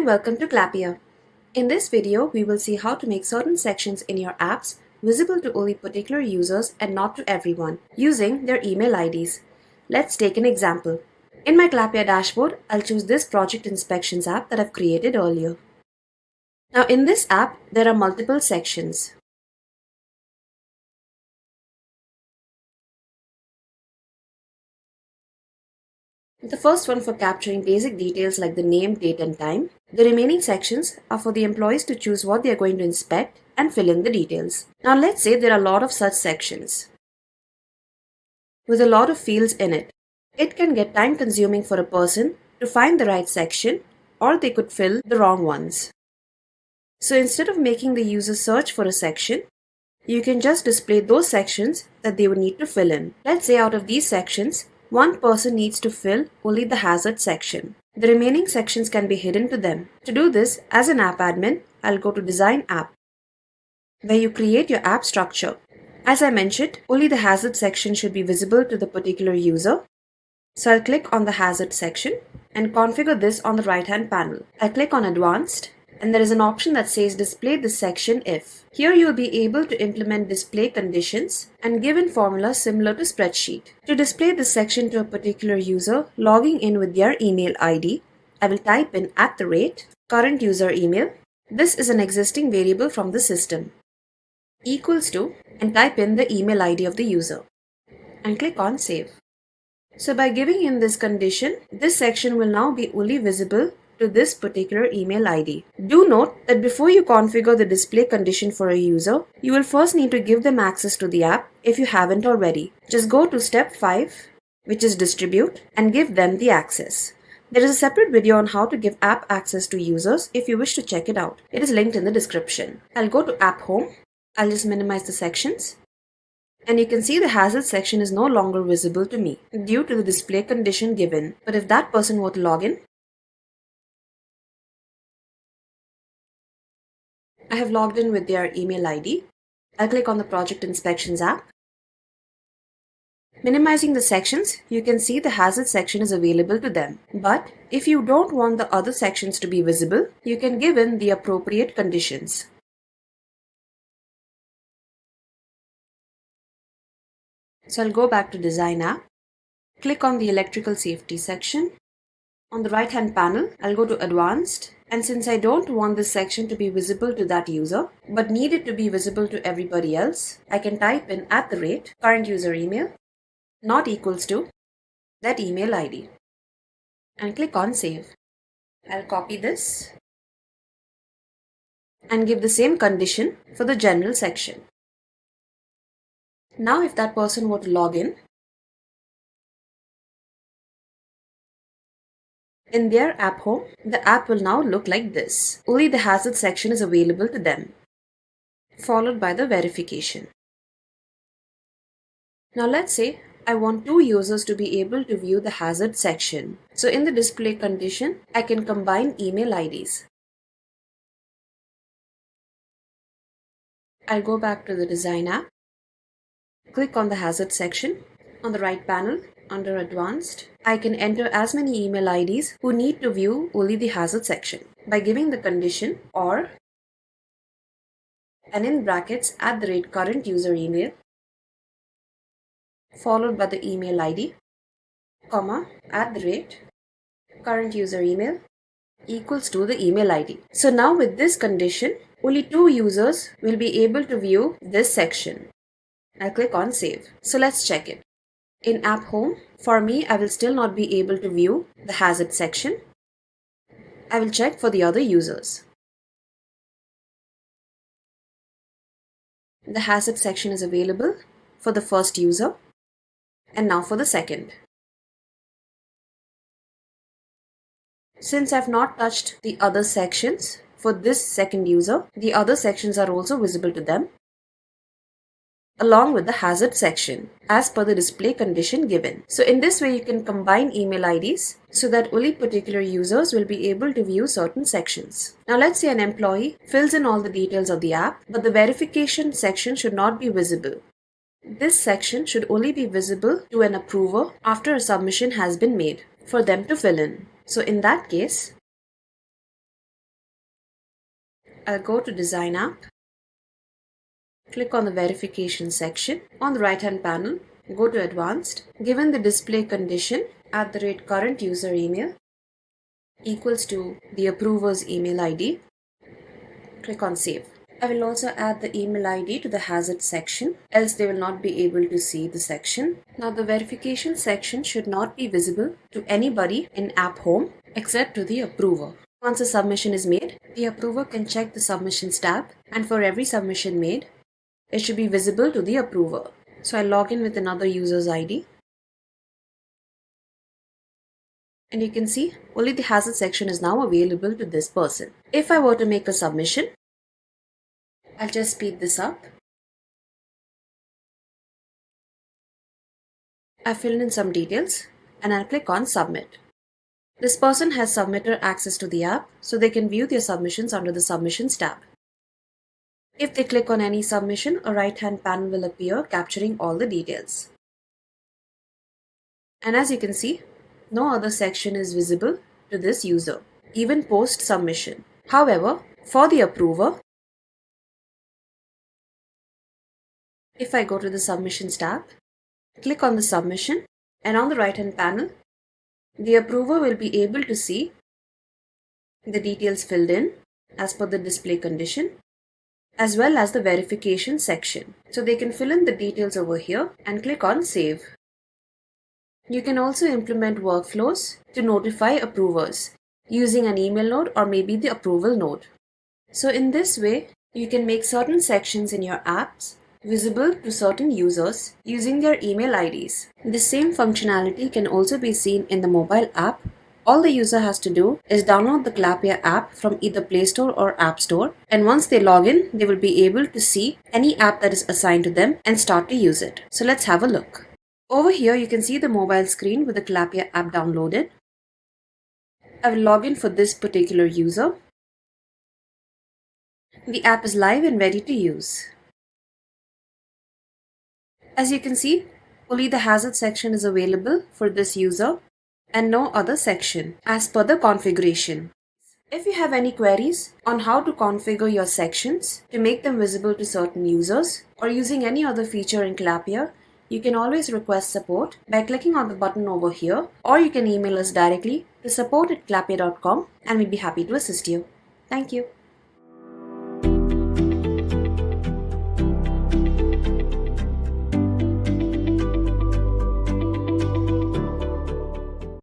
and welcome to Clappia. In this video, we will see how to make certain sections in your apps visible to only particular users and not to everyone using their email IDs. Let's take an example. In my Clappia dashboard, I'll choose this project inspections app that I've created earlier. Now in this app, there are multiple sections. The first one for capturing basic details like the name, date and time. The remaining sections are for the employees to choose what they are going to inspect and fill in the details. Now let's say there are a lot of such sections with a lot of fields in it. It can get time consuming for a person to find the right section, or they could fill the wrong ones. So instead of making the user search for a section, you can just display those sections that they would need to fill in. Let's say out of these sections, one person needs to fill only the hazard section. The remaining sections can be hidden to them. To do this, as an app admin, I'll go to Design App, where you create your app structure. As I mentioned, only the hazard section should be visible to the particular user. So I'll click on the hazard section and configure this on the right-hand panel. I'll click on Advanced, and there is an option that says Display this section if. Here you will be able to implement display conditions and given formula similar to spreadsheet. To display this section to a particular user logging in with their email ID, I will type in @current user email. This is an existing variable from the system. Equals to, and type in the email ID of the user and click on Save. So by giving in this condition, this section will now be only visible to this particular email ID. Do note that before you configure the display condition for a user, you will first need to give them access to the app if you haven't already. Just go to step 5, which is distribute, and give them the access. There is a separate video on how to give app access to users if you wish to check it out. It is linked in the description. I'll go to App Home. I'll just minimize the sections. And you can see the hazard section is no longer visible to me due to the display condition given. But if that person were to log in, I have logged in with their email ID. I'll click on the Project Inspections app. Minimizing the sections, you can see the hazard section is available to them. But if you don't want the other sections to be visible, you can give in the appropriate conditions. So I'll go back to Design app, click on the Electrical Safety section. On the right-hand panel, I'll go to Advanced, and since I don't want this section to be visible to that user, but need it to be visible to everybody else, I can type in @current user email, not equals to that email ID, and click on Save. I'll copy this and give the same condition for the general section. Now if that person were to log in their app home, the app will now look like this. Only the hazard section is available to them, followed by the verification. Now let's say I want two users to be able to view the hazard section. So in the display condition, I can combine email IDs. I'll go back to the Design app, click on the hazard section. On the right panel, under Advanced, I can enter as many email IDs who need to view only the hazard section by giving the condition or, and in brackets @current user email, followed by the email ID, comma, @current user email equals to the email ID. So now with this condition, only two users will be able to view this section. I'll click on Save. So let's check it. In App Home, for me, I will still not be able to view the hazard section. I will check for the other users. The hazard section is available for the first user, and now for the second. Since I've not touched the other sections for this second user, the other sections are also visible to them, along with the hazard section as per the display condition given. So in this way you can combine email IDs so that only particular users will be able to view certain sections. Now let's say an employee fills in all the details of the app, but the verification section should not be visible. This section should only be visible to an approver after a submission has been made for them to fill in. So in that case, I'll go to Design App, click on the Verification section. On the right hand panel, go to Advanced. Given the display condition @current user email equals to the approver's email ID, click on Save. I will also add the email ID to the hazard section, else they will not be able to see the section. Now the verification section should not be visible to anybody in App Home except to the approver. Once a submission is made, the approver can check the Submissions tab, and for every submission made, it should be visible to the approver. So I log in with another user's ID. And you can see only the hazard section is now available to this person. If I were to make a submission, I'll just speed this up. I fill in some details and I'll click on Submit. This person has submitter access to the app, so they can view their submissions under the Submissions tab. If they click on any submission, a right-hand panel will appear capturing all the details. And as you can see, no other section is visible to this user, even post-submission. However, for the approver, if I go to the Submissions tab, click on the submission, and on the right-hand panel, the approver will be able to see the details filled in as per the display condition, as well as the verification section. So they can fill in the details over here and click on Save. You can also implement workflows to notify approvers using an email node or maybe the approval node. So in this way, you can make certain sections in your apps visible to certain users using their email IDs. The same functionality can also be seen in the mobile app. All the user has to do is download the Clappia app from either Play Store or App Store, and once they log in, they will be able to see any app that is assigned to them and start to use it. So let's have a look. Over here, you can see the mobile screen with the Clappia app downloaded. I will log in for this particular user. The app is live and ready to use. As you can see, only the hazard section is available for this user and no other section as per the configuration. If you have any queries on how to configure your sections to make them visible to certain users or using any other feature in Clappia, you can always request support by clicking on the button over here, or you can email us directly to support@clappia.com and we'll be happy to assist you. Thank you.